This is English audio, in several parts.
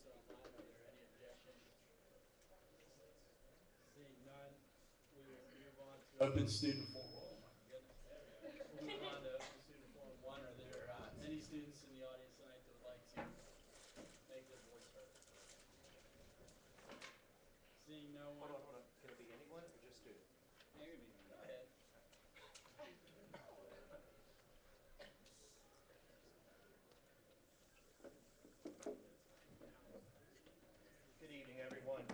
posted online. Are there any objections? Seeing none, we will move on to Open Student Forum. Oh my goodness. We'll move on to Open Student Forum 1. Are there any students in the audience tonight that would like to make their voice heard? Seeing no one. Hold on. Can it be anyone or just students? Go ahead. Good evening, everyone.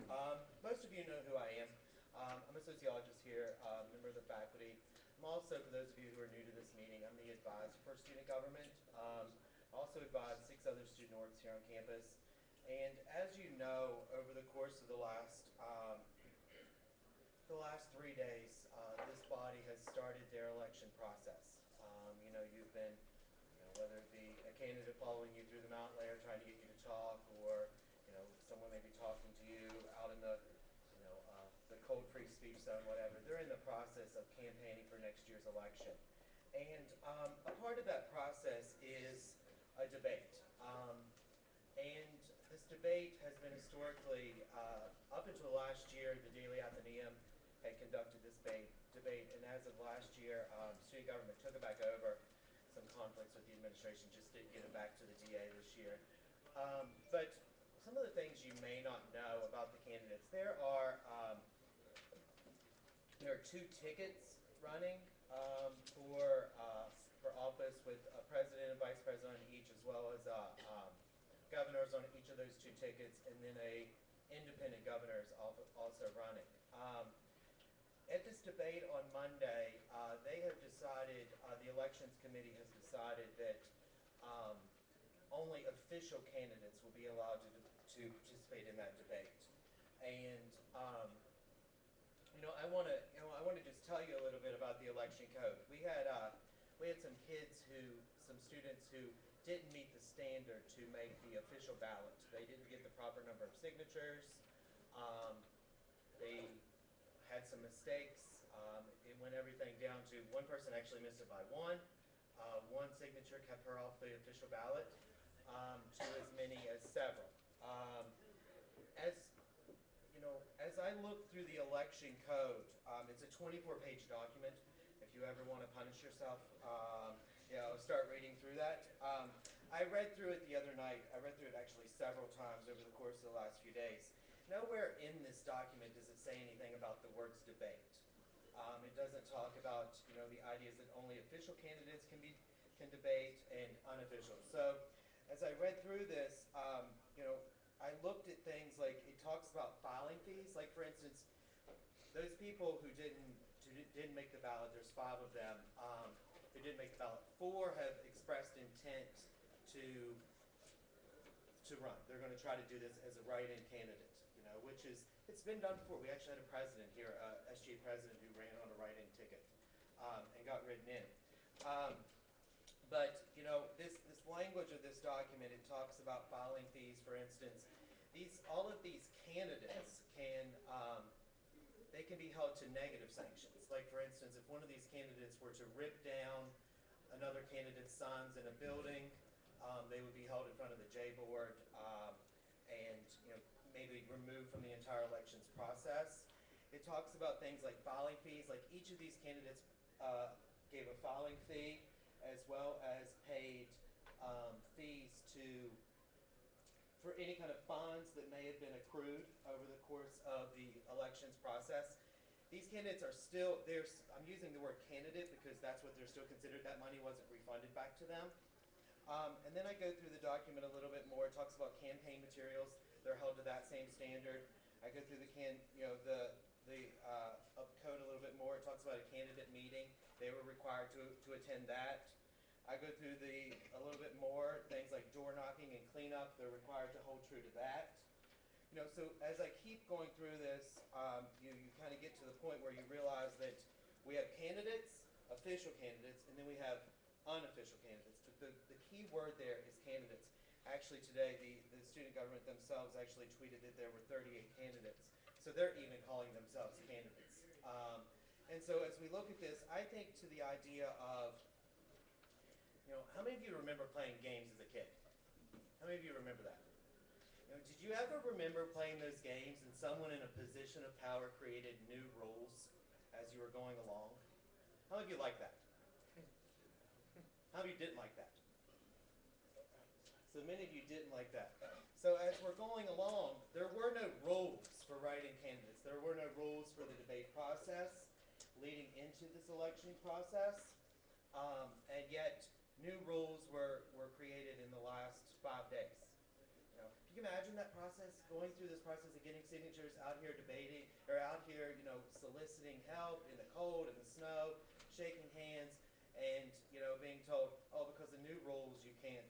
Most of you know who I am. I'm a sociologist here, member of the faculty. I'm also, for those of you who are new to this meeting, I'm the advisor for student government. I also advise 6 other student orgs here on campus. And as you know, over the course of the last 3 days, this body has started their election process. You've been, whether it be a candidate following you through the mountain layer trying to get you to talk, or someone may be talking to you out in the cold free speech zone, whatever. They're in the process of campaigning for next year's election. And a part of that process is a debate. And this debate has been historically, up until last year, the Daily Athenaeum had conducted this debate, and as of last year, student government took it back over. Some conflicts with the administration just didn't get it back to the DA this year. But some of the things you may not know about the candidates, there are 2 tickets running for office, with a president and vice president on each, as well as governors on each of those 2 tickets, and then a independent governor is also running. At this debate on Monday, they have decided, the elections committee has decided that only official candidates will be allowed to participate in that debate. And I want to just tell you a little bit about the election code. We had some students who didn't meet the standard to make the official ballot. They didn't get the proper number of signatures. They had some mistakes. It went everything down to one person actually missed it by one. One signature kept her off the official ballot, to as many as several. As I look through the election code, it's a 24-page document. If you ever want to punish yourself, start reading through that. I read through it the other night. I read through it actually several times over the course of the last few days. Nowhere in this document does it say anything about the words debate. It doesn't talk about the ideas that only official candidates can debate and unofficial. So as I read through this, I looked at things like it talks about filing fees. Like, for instance, those people who didn't make the ballot, there's 5 of them who didn't make the ballot. 4 have expressed intent to run. They're going to try to do this as a write-in candidate, which is, it's been done before. We actually had a president here, SGA president, who ran on a write-in ticket and got written in. But this language of this document, it talks about filing fees. For instance, all of these candidates can be held to negative sanctions. Like, for instance, if one of these candidates were to rip down another candidate's signs in a building, they would be held in front of the J board and maybe removed from the entire elections process. It talks about things like filing fees. Like, each of these candidates gave a filing fee, as well as paid fees for any kind of fines that may have been accrued over the course of the elections process. These candidates are still, I'm using the word candidate because that's what they're still considered. That money wasn't refunded back to them. And then I go through the document a little bit more. It talks about campaign materials. They're held to that same standard. I go through the code a little bit more. It talks about a candidate meeting. They were required to attend that. I go through a little bit more things like door knocking and cleanup. They're required to hold true to that. So as I keep going through this, you kind of get to the point where you realize that we have candidates, official candidates, and then we have unofficial candidates. The key word there is candidates. Actually today, the student government themselves actually tweeted that there were 38 candidates. So they're even calling themselves candidates. And so as we look at this, I think to the idea of, how many of you remember playing games as a kid? How many of you remember that? Did you ever remember playing those games and someone in a position of power created new rules as you were going along? How many of you like that? How many of you didn't like that? So many of you didn't like that. So as we're going along, there were no rules for writing candidates. There were no rules for the debate process leading into this election process. And yet, new rules were created in the last 5 days. If you can imagine that process, going through this process of getting signatures, out here debating, or out here, soliciting help in the cold and the snow, shaking hands, and being told, oh, because of new rules, you can't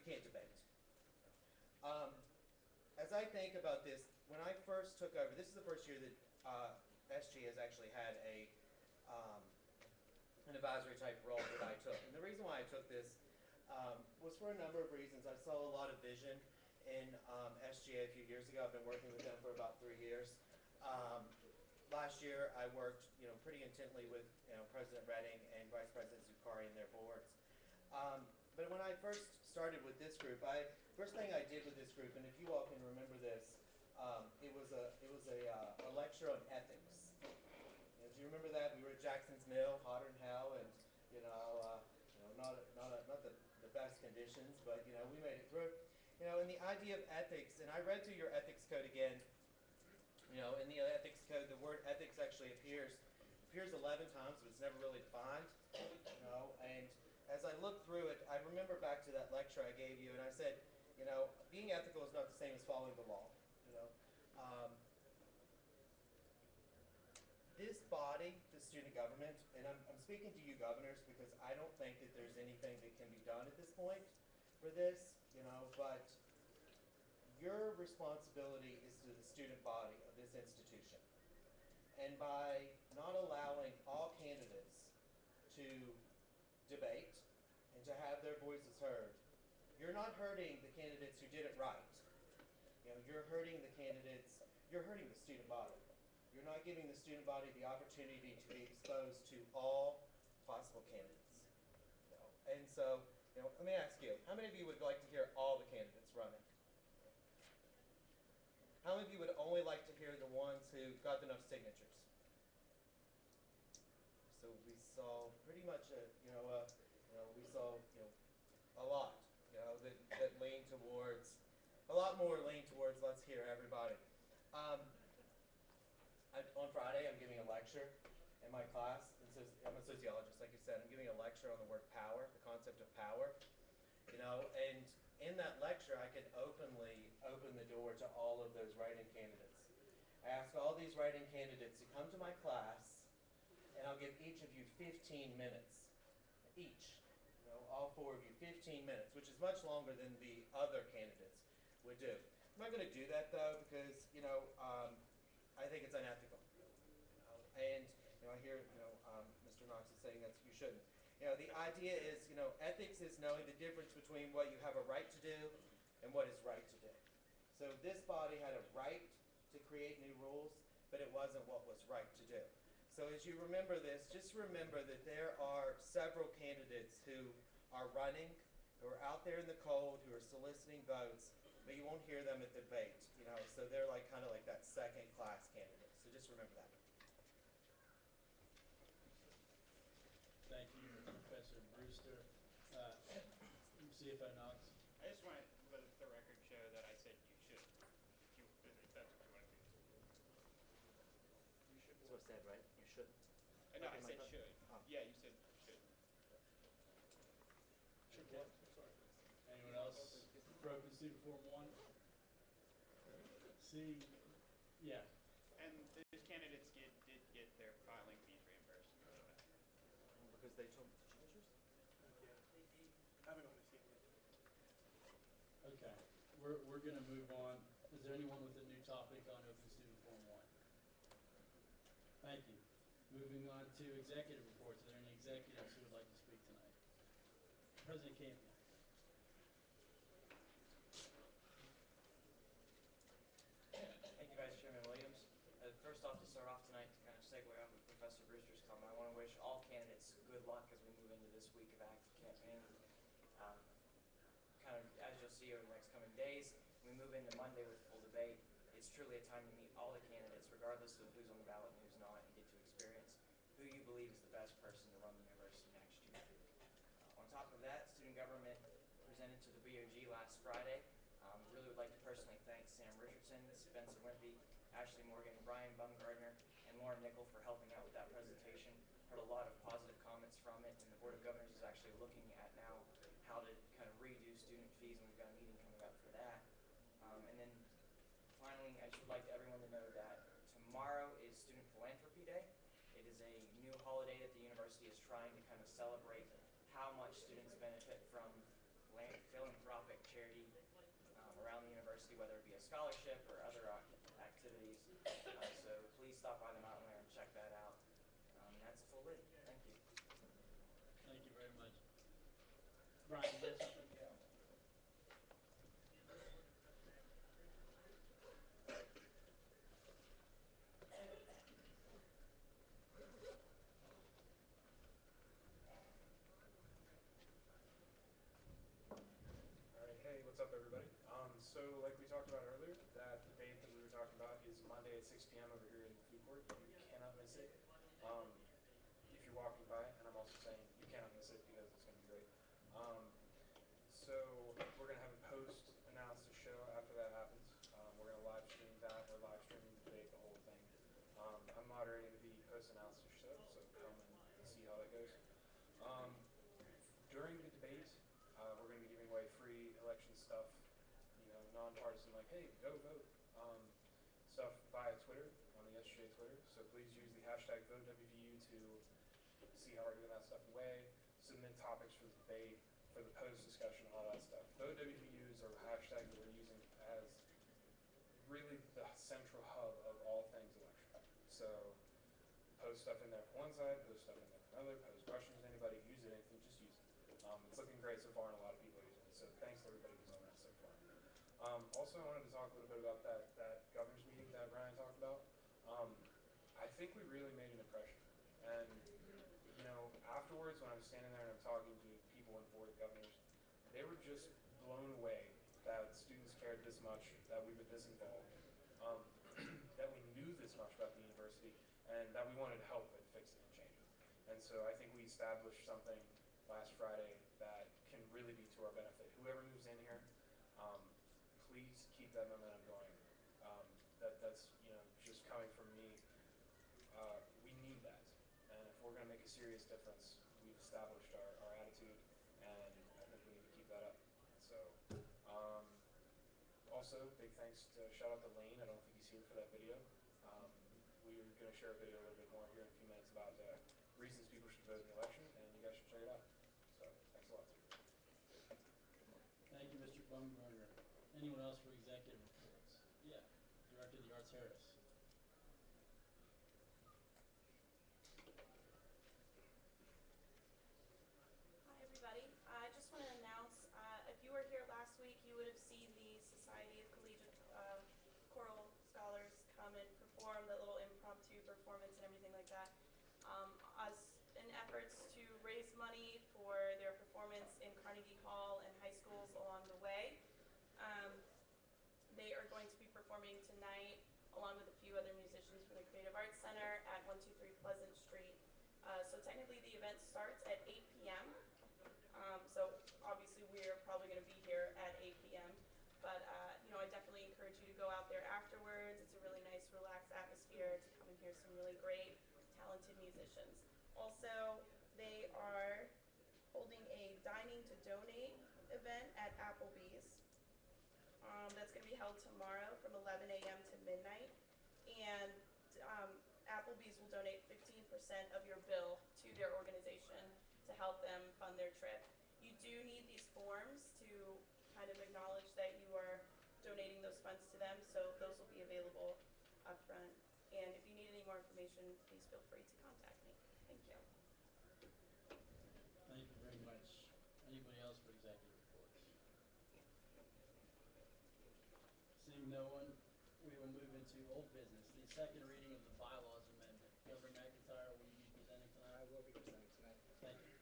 debate. As I think about this, when I first took over, this is the first year that SGA has actually had an advisory type role that I took. And the reason why I took this was for a number of reasons. I saw a lot of vision in SGA a few years ago. I've been working with them for about 3 years. Last year, I worked pretty intently with President Redding and Vice President Zuccari and their boards. But when I first started with this group, first thing I did with this group, and if you all can remember this, it was a lecture on ethics. Do you remember that? We were at Jackson's Mill, hotter than hell, and not the best conditions, but we made it through. And the idea of ethics, and I read through your ethics code again. In the ethics code, the word ethics actually appears 11 times, but it's never really defined. And as I looked through it, I remember back to that lecture I gave you, and I said, being ethical is not the same as following the law. This body, the student government, and I'm speaking to you governors because I don't think that there's anything that can be done at this point for this, but your responsibility is to the student body of this institution. And by not allowing all candidates to debate and to have their voices heard, you're not hurting the candidates who did it right. You're hurting the candidates, you're hurting the student body. You're not giving the student body the opportunity to be exposed to all possible candidates. And so, let me ask you, how many of you would like to hear all the candidates running? How many of you would only like to hear the ones who got enough signatures? So we saw pretty much we saw a lot that lean towards let's hear everybody. On Friday, I'm giving a lecture in my class. I'm a sociologist, like you said. I'm giving a lecture on the word power, the concept of power. And in that lecture, I could openly open the door to all of those write-in candidates. I ask all these write-in candidates to come to my class, and I'll give each of you 15 minutes. Each. All 4 of you, 15 minutes, which is much longer than the other candidates would do. I'm not going to do that, though, because, I think it's unethical. And, I hear, Mr. Knox is saying that you shouldn't. The idea is, ethics is knowing the difference between what you have a right to do and what is right to do. So this body had a right to create new rules, but it wasn't what was right to do. So as you remember this, just remember that there are several candidates who are running, who are out there in the cold, who are soliciting votes, but you won't hear them at the debate. So they're kind of like that second-class candidate. So just remember that. Thank you, Professor Brewster. CFO Knox. I just want to let the record show that I said you should, if that's what you want to do. You should. That's what I said, right? You shouldn't. No, I said should. Oh. Yeah, you said should. Okay. Anyone else for Open Student Forum 1? See, yeah. And those candidates did get their filing fees reimbursed. Because they told signatures? I haven't only seen it. Okay. We're going to move on. Is there anyone with a new topic on Open Student Forum 1? Thank you. Moving on to executive reports. Are there any executives who would like to speak tonight? President Campion. Thank you, Vice Chairman Williams. First off, to start off tonight, to kind of segue off of Professor Brewster's comment, I want to wish all candidates good luck as we move into this week of active campaign. Kind of, as you'll University over the next coming days. We move into Monday with full debate. It's truly a time to meet all the candidates, regardless of who's on the ballot and who's not, and get to experience who you believe is the best person to run the university next year. On top of that, student government presented to the BOG last Friday. Really would like to personally thank Sam Richardson, Spencer Wimpy, Ashley Morgan, Brian Bumgardner, and Lauren Nickel for helping out with that presentation. Heard a lot of positive comments from it, and the Board of Governors is actually looking at now how to kind of redo student fees, and we've got a meeting coming up for that. And then finally, I just would like everyone to know that tomorrow is Student Philanthropy Day. It is a new holiday that the university is trying to kind of celebrate how much students benefit from philanthropic charity around the university, whether it be a scholarship or other activities. So please stop by the Mountain Lair and check that out. And that's a full lid. Thank you. Thank you very much. Brian, you have something? Alright, hey, what's up everybody? So like we talked about earlier, that debate that we were talking about is Monday at 6 p.m. over here in the food court. You cannot miss it. If you're walking by, and I'm also saying you cannot miss it because it's going to be great. So we're going to have a post-analysis show after that happens. We're going to live stream that. We're live streaming the debate, the whole thing. I'm moderating the post-analysis show, so come and see how that goes. During the debate, we're going to be giving away free election stuff, you know, nonpartisan, like, hey, go vote, stuff via Twitter, on the SGA Twitter. So please use the hashtag #VoteWVU to see how we're giving that stuff away, submit topics for the debate, for the post-discussion, all that stuff. #VoteWVU is a hashtag that we're using as really the central hub of all things election. So post stuff in there for one side, post stuff in there for another, pose questions to anybody, use it, anything, just use it. It's looking great so far, and a lot of people are using it. So thanks to everybody who's on that so far. Also, I wanted to talk a little bit about that governor's meeting that Brian talked about. I think we really made an impression. And, you know, afterwards when I'm standing there and I'm talking to people in Board of Governors, they were just blown away that students cared this much, that we were this involved, that we knew this much about the university, and that we wanted to help with fixing and changing. And so I think we established something last Friday that can really be to our benefit. Whoever moves in here, please keep that momentum going. That's, you know, just coming from me. We need that. And if we're going to make a serious difference, we've established our attitude, and I think we need to keep that up. So, also, big thanks to, shout out to Lane. I don't think he's here for that video. We're going to share a video a little bit more here in a few minutes about reasons people should vote in the election, and you guys should check it out. So, thanks a lot. Thank you, Mr. Bumgarner. Anyone else for executive reports? Yeah, Director of the Arts Harris. Hi, everybody. I just want to announce, if you were here last week, you would have seen the Society of Collegiate Choral Scholars come and perform, the little impromptu performance and everything like that. As in efforts to raise money for their performance in Carnegie Hall and high schools along the way. They are going to be performing tonight along with a few other musicians from the Creative Arts Center at 123 Pleasant Street. So technically the event starts at 8 p.m. So obviously we're probably going to be here at 8 p.m. But you know, I definitely encourage you to go out there afterwards. It's a really nice, relaxed atmosphere to come and hear some really great, talented musicians. Also, they are holding a Dining to Donate event at Applebee's. That's going to be held tomorrow from 11 a.m. to midnight. And Applebee's will donate 15% of your bill to their organization to help them fund their trip. You do need these forms to kind of acknowledge that you are donating those funds to them, so those will be available up front. And if you need any more information, please feel free to contact me. Thank you. Thank you very much. Anybody else for executive reports? Seeing no one, we will move into old business. The second reading of the bylaws amendment. Governor McIntyre, will you be presenting tonight? I will be presenting tonight. Thank you.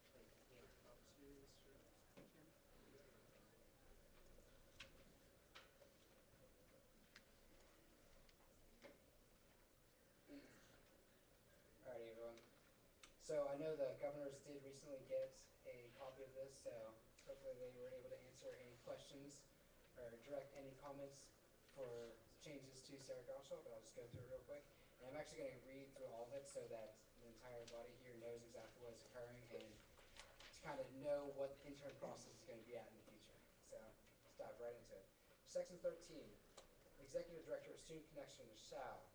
Upstairs, Mr. Chairman. So I know the governors did recently get a copy of this, so hopefully they were able to answer any questions or direct any comments for changes to Sarah Gottschall, but I'll just go through it real quick. And I'm actually going to read through all of it so that the entire body here knows exactly what's occurring and to kind of know what the intern process is going to be at in the future. So let's dive right into it. Section 13, Executive Director of Student Connections shall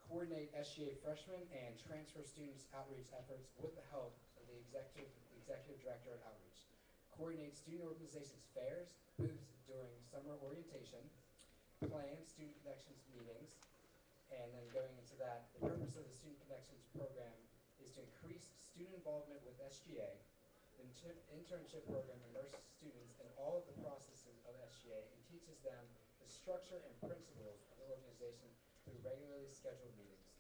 coordinate SGA freshmen and transfer students' outreach efforts with the help of the Executive Director of Outreach. Coordinate student organizations fairs, booths during summer orientation, plan student connections meetings, and then going into that, the purpose of the Student Connections program is to increase student involvement with SGA. The internship program immerses students in all of the processes of SGA and teaches them the structure and principles of the organization through regularly scheduled meetings.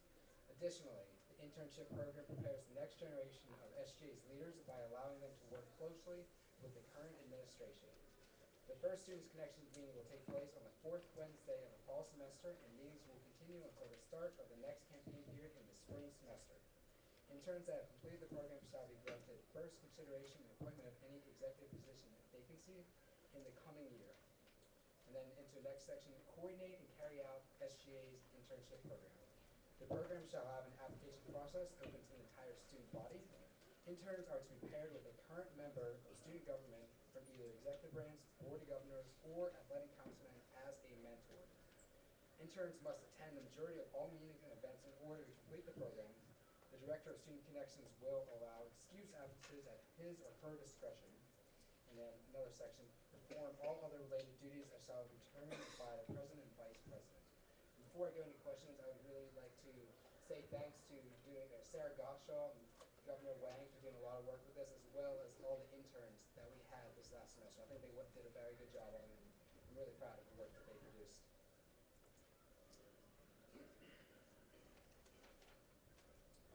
Additionally, the internship program prepares the next generation of SGA's leaders by allowing them to work closely with the current administration. The first Students Connections meeting will take place on the fourth Wednesday of the fall semester, and meetings will continue until the start of the next campaign period in the spring semester. Interns that have completed the program shall be granted first consideration and appointment of any executive position vacancy in the coming year. And then into the next section, coordinate and carry out SGA's internship program. The program shall have an application process open to the entire student body. Interns are to be paired with a current member of student government from either executive branch, board of governors, or athletic councilman as a mentor. Interns must attend the majority of all meetings and events in order to complete the program. The Director of Student Connections will allow excused absences at his or her discretion. And then another section, perform all other related duties as shall be determined by the President and Vice President. And before I go into questions, I would really like to say thanks to Sarah Gottschall and Governor Wang for doing a lot of work with this, as well as all the interns that we had this last semester. I think they did a very good job on it, and I'm really proud of the work that they produced.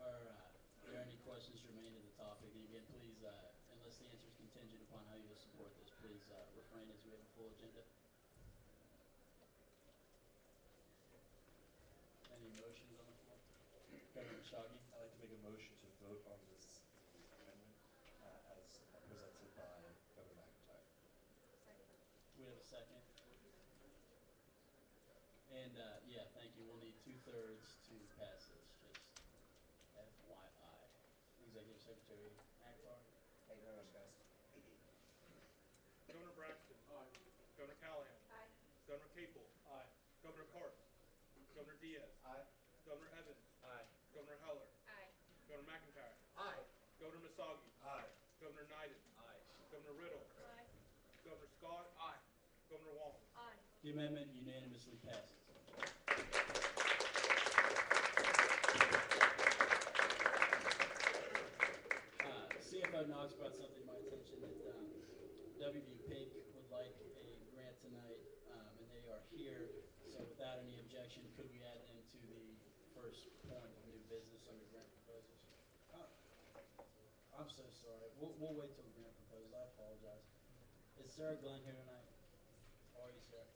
All right. Are there any questions germane to the topic? And again, please, unless the answer is contingent upon how you will support this, please refrain as we have a full agenda. Any motions on the floor? Governor Shoggy? I'd like to make a motion to vote on this amendment as presented by Governor McIntyre. We have a second. And yeah, thank you. We'll need 2/3 to pass this, just FYI. Executive Secretary Akbar. Thank you very much, guys. Governor Braxton. Aye. Governor Callahan. Aye. Governor Capel. Aye. Governor Karp. Governor Diaz. Aye. Governor Evans. Aye. Governor Heller. Aye. Governor McIntyre. Aye. Governor Masagi. Aye. Governor Neiden. Aye. Governor Riddle. Aye. Governor Scott. Aye. Governor Walton. Aye. The amendment unanimously passes. CFO Knox brought something to my attention that WVU PINK would like a grant tonight, and they are here. So without any objection, could we add them to the first point of new business under grant proposals? I'm so sorry. We'll wait till grant proposal. I apologize. Is Sarah Glenn here tonight? How are you, Sarah?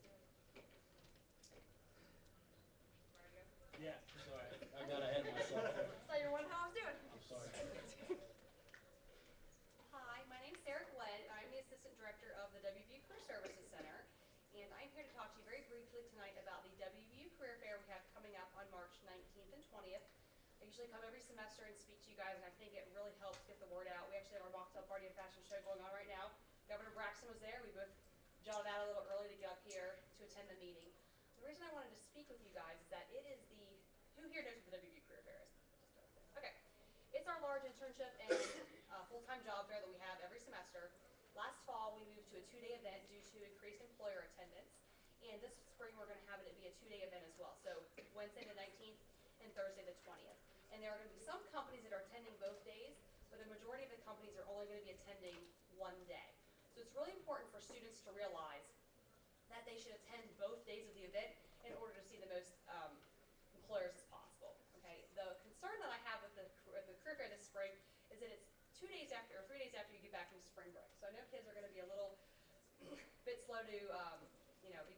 Yeah, sorry. I got ahead of myself there. So you're wondering how I was doing. I'm sorry. Hi, my name's Sarah Glenn. I'm the Assistant Director of the WVU Career Services Center. And I'm here to talk to you very briefly tonight about the WVU Career Fair we have coming up on March 19th and 20th. I usually come every semester and speak to you guys, and I think it really helps get the word out. We actually have our mocktail party and fashion show going on right now. Governor Braxton was there. We both jotted out a little early to get up here to attend the meeting. The reason I wanted to speak with you guys is that it is who here knows what the WVU Career Fair is? Okay. It's our large internship and full-time job fair that we have every semester. Last fall, we moved to a 2-day event due to increased employer attendance. And this spring, we're going to have it be a 2-day event as well. So Wednesday the 19th and Thursday the 20th. And there are going to be some companies that are attending both days, but the majority of the companies are only going to be attending one day. So it's really important for students to realize that they should attend both days of the event in order to see the most employers as possible. Okay. The concern that I have with the career fair this spring is that it's 2 days after or 3 days after you get back from spring break. So I know kids are going to be a little bit slow to be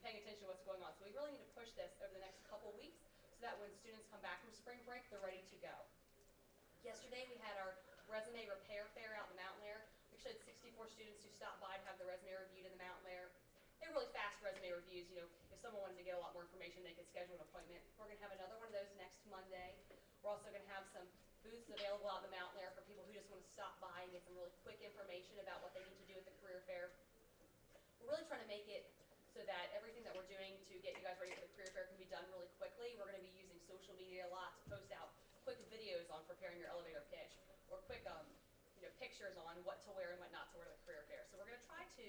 paying attention to what's going on. So we really need to push this over the next couple weeks so that when students come back from spring break, they're ready to go. Yesterday, we had our resume repair fair out in the Mountain Lair. We actually had 64 students who stopped by to have their resume reviewed in the Mountain Lair. They're really fast resume reviews. You know, if someone wanted to get a lot more information, they could schedule an appointment. We're going to have another one of those next Monday. We're also going to have some booths available out in the Mountain Lair for people who just want to stop by and get some really quick information about what they need to do at the career fair. We're really trying to make it so that everything that we're doing to get you guys ready for the career fair can be done really quickly. We're going to be using social media a lot to post out quick videos on preparing your elevator pitch, or quick pictures on what to wear and what not to wear to the career fair. So we're going to try to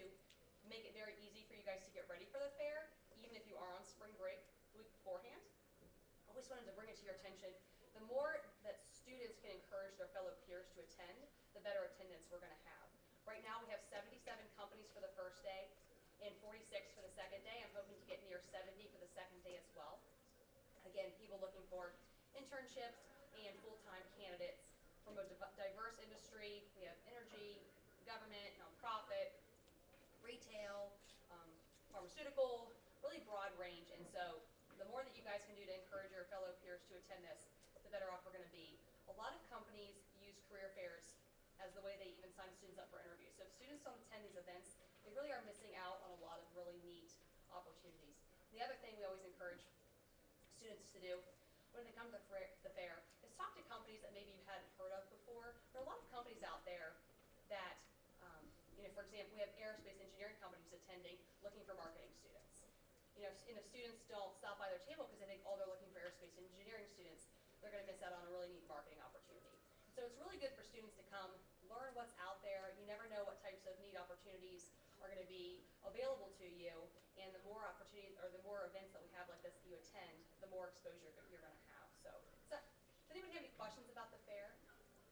make it very easy for you guys to get ready for the fair, even if you are on spring break the week beforehand. I always wanted to bring it to your attention. The more that students can encourage their fellow peers to attend, the better attendance we're going to have. Right now we have 77 companies for the first day and 46 for the second day. I'm hoping to get near 70 for the second day as well. Again, people looking for internships and full-time candidates from a diverse industry. We have energy, government, nonprofit, retail, pharmaceutical, really broad range. And so the more that you guys can do to encourage your fellow peers to attend this, the better off we're going to be. A lot of companies use career fairs as the way they even sign students up for interviews. So if students don't attend these events, they really are missing out on a lot of really neat opportunities. The other thing we always encourage students to do when they come to the fair is talk to companies that maybe you hadn't heard of before. There are a lot of companies out there that, for example, we have aerospace engineering companies attending looking for marketing students. And if students don't stop by their table because they think, oh, they're looking for aerospace engineering students, they're going to miss out on a really neat marketing opportunity. So it's really good for students to come, learn what's out there. You never know what types of neat opportunities are going to be available to you, and the more opportunities or the more events that we have like this that you attend, the more exposure you're going to have. So does anybody have any questions about the fair?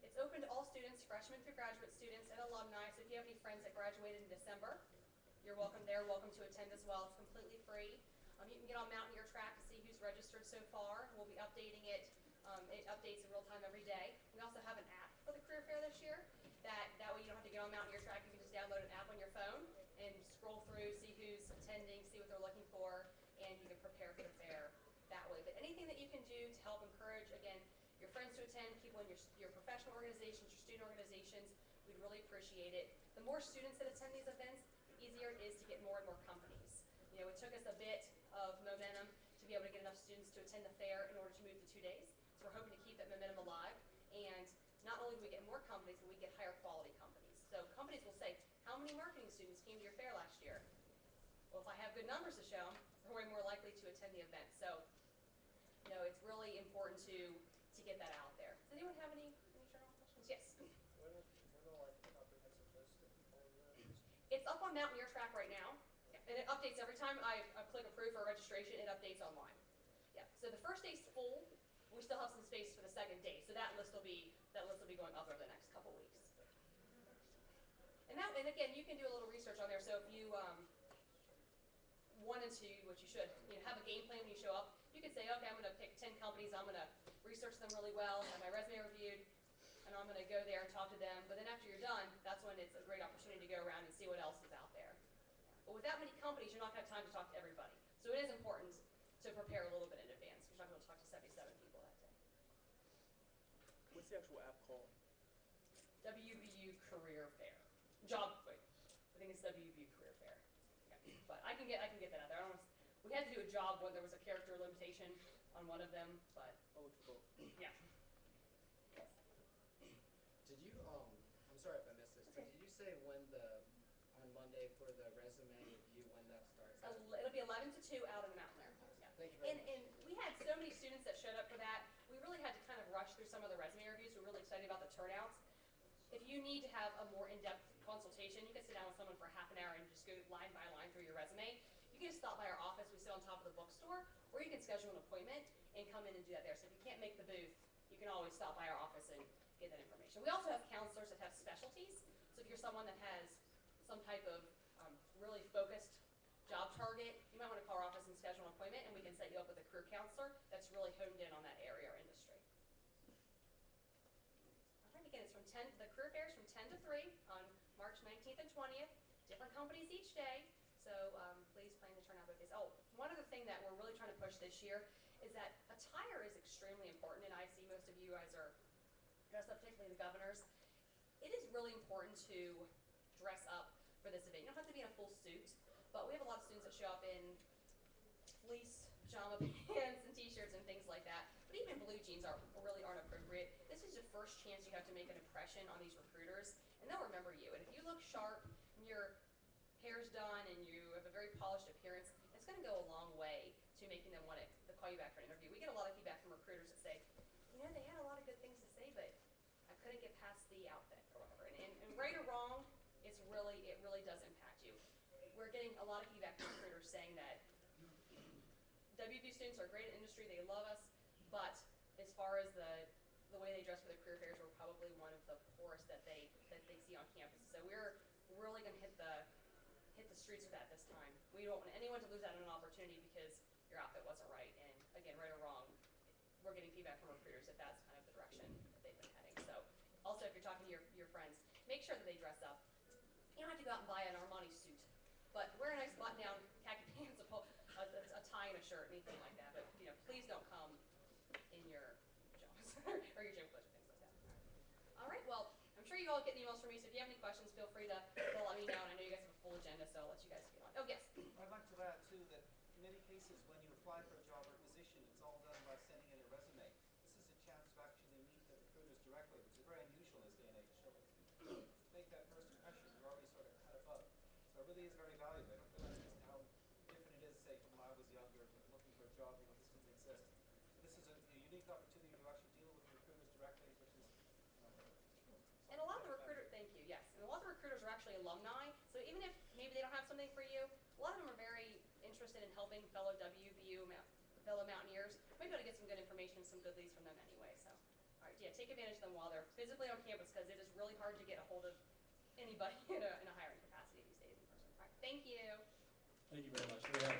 It's open to all students, freshmen through graduate students and alumni. So if you have any friends that graduated in December, you're welcome there, welcome to attend as well. It's completely free. You can get on Mountaineer Track to see who's registered so far. We'll be updating it. It updates in real time every day. We also have an app for the career fair this year. That way you don't have to get on Mountaineer Track. You can just download an app on your phone and scroll through, see who's attending, see what they're looking for, and you can prepare for the fair that way. But anything that you can do to help encourage, again, your friends to attend, people in your professional organizations, your student organizations, we'd really appreciate it. The more students that attend these events, the easier it is to get more and more companies. It took us a bit of momentum to be able to get enough students to attend the fair in order to move to 2 days. So we're hoping to keep that momentum alive. And not only do we get more companies, but we get higher quality companies. So companies will say, how many marketing students came to your fair last year? Well, if I have good numbers to show them, they're way more likely to attend the event. So, it's really important to get that out there. Does anyone have any general questions? Yes. When will like the comprehensive list of all of that? It's up on Mountaineer Track right now. And it updates every time I click approve for registration, it updates online. Yeah. So the first day's full. We still have some space for the second day. So that list will be going up over the next couple weeks. And again, you can do a little research on there. So if you wanted to, which you should, have a game plan when you show up, you could say, okay, I'm going to pick 10 companies. I'm going to research them really well, have my resume reviewed, and I'm going to go there and talk to them. But then after you're done, that's when it's a great opportunity to go around and see what else is out there. But with that many companies, you're not going to have time to talk to everybody. So it is important to prepare a little bit in advance. You're not going to talk to 77 people that day. What's the actual app called? WVU Career Fair. I think it's WVU Career Fair. Okay. But I can get that out there. We had to do a job when there was a character limitation on one of them, but I'll look for both. yeah. Did you, I'm sorry if I missed this, but did you say on Monday for the resume review, when that starts? It'll be 11 to 2 out in the Mountain Lair. Yeah. Thank you very much. And we had so many students that showed up for that. We really had to kind of rush through some of the resume reviews. We're really excited about the turnouts. If you need to have a more in-depth consultation, you can sit down with someone for half an hour and just go line by line through your resume. You can just stop by our office. We sit on top of the bookstore, or you can schedule an appointment and come in and do that there. So if you can't make the booth, you can always stop by our office and get that information. We also have counselors that have specialties. So if you're someone that has some type of really focused job target, you might want to call our office and schedule an appointment, and we can set you up with a career counselor that's really honed in on that area or industry. All right, again, the career fair is from 10 to 3 on March 19th and 20th. Different companies each day, so please plan to turn out both days. Oh, one other thing that we're really trying to push this year is that attire is extremely important, and I see most of you guys are dress up, particularly the governors. It is really important to dress up for this event. You don't have to be in a full suit, but we have a lot of students that show up in fleece, pajama pants, and t-shirts and things like that. But even blue jeans really aren't appropriate. This is the first chance you have to make an impression on these recruiters, and they'll remember you. And if you look sharp and your hair's done and you have a very polished appearance, it's going to go a long way to making them want to call you back for an interview. We get a lot of feedback from recruiters that say, you know, they had a lot of good things to say, but I couldn't get past the outfit or whatever. And right or wrong, it really does impact you. We're getting a lot of feedback from recruiters saying that WVU students are great at industry, they love us, but as far as the way they dress for the career fairs, we're probably one of the poorest that they see on campus. So we're really going to hit the streets with that this time. We don't want anyone to lose out on an opportunity because your outfit wasn't right. And again, right or wrong, we're getting feedback from recruiters that that's kind of the direction that they've been heading. So also, if you're talking to your friends, make sure that they dress up. You don't have to go out and buy an Armani suit, but wear a nice button-down khaki pants, a tie and a shirt, anything like that. But you know, please don't come in your pajamas or your gym clothes or things like that. All right. Well, I'm sure you all get emails from me. So if you have any questions, feel free to let me know. And I know you guys have a full agenda, so I'll let you guys get on. Oh yes. I'd like to add too that in many cases when you apply for a job or position, it's all done by sending in a resume. This is a chance to actually meet the recruiters directly, which is very unusual in this day and age. So to make that first impression, you're already sort of cut above. So it really is very valuable. I don't realize just how different it is, say, from when I was younger, looking for a job, this didn't exist. So this is a unique opportunity to actually deal with recruiters directly, which is And a lot of the thank you, yes. And a lot of the recruiters are actually alumni. So even if maybe they don't have something for you, a lot of them are very interested in helping fellow WVU, fellow Mountaineers. Maybe able to get some good information and some good leads from them anyway. So, all right, yeah, take advantage of them while they're physically on campus because it is really hard to get a hold of anybody in a hiring capacity these days in person. All right, thank you. Thank you very much. We have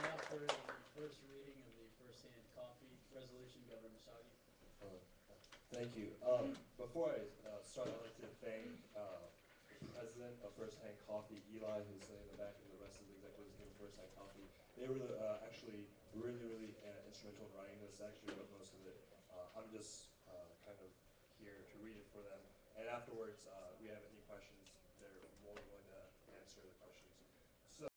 now for the first reading of the first-hand coffee resolution, Governor Masagi. Thank you. Before I start, I'd like to thank the president of First Hand Coffee, Eli, who's sitting in the back, and the rest of the executives team of First Hand Coffee. They were actually really instrumental in writing this. Actually, wrote most of it. I'm just kind of here to read it for them. And afterwards, we have any questions